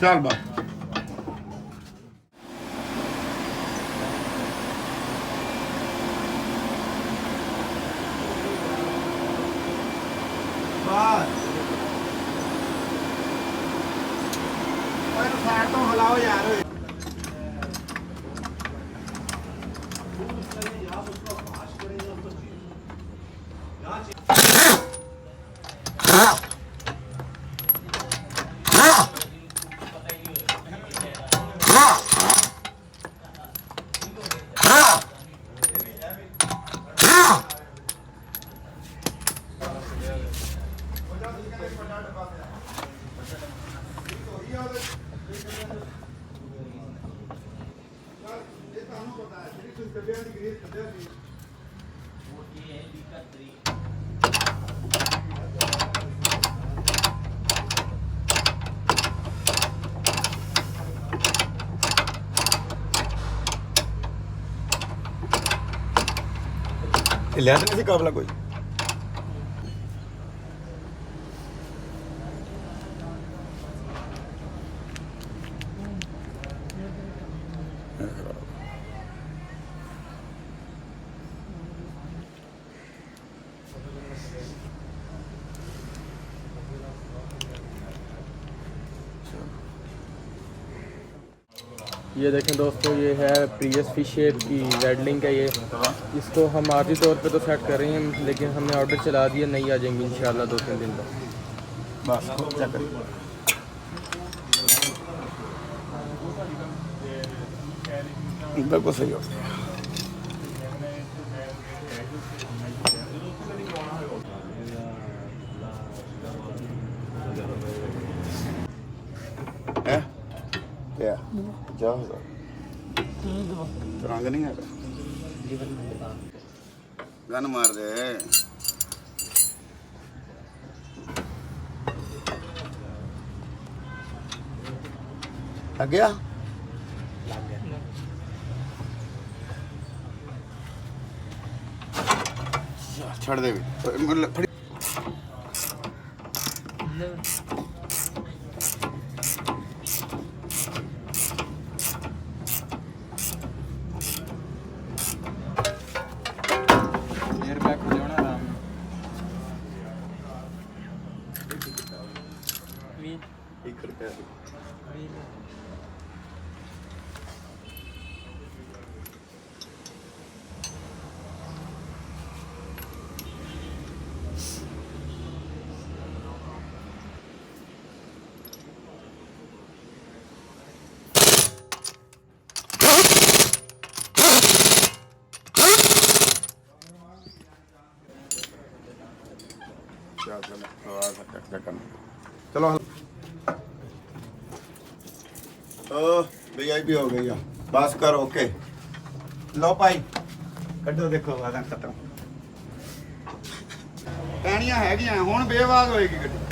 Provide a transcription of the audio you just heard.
चल बस साइड तो हिलाओ यार लिया तो नहीं काबला कोई ये देखें दोस्तों, ये है प्रियस फिश शेप की वेल्डिंग का। ये इसको हम आर्जी तौर पे तो सेट कर रहे हैं, लेकिन हमने ऑर्डर चला दिया, नहीं आ जाएंगे इंशाल्लाह 2-3 दिन तक। बस चेक बिल्कुल सही हो क्या जाओ रंग नहीं है गन मार दे लग गया छड़ दे भी चलो वीआईपी हो गई है बस कर ओके लो भाई कड्डो देखो आधा खत्म पैनियां हैगियां हुण बेआवाज होएगी गड्डी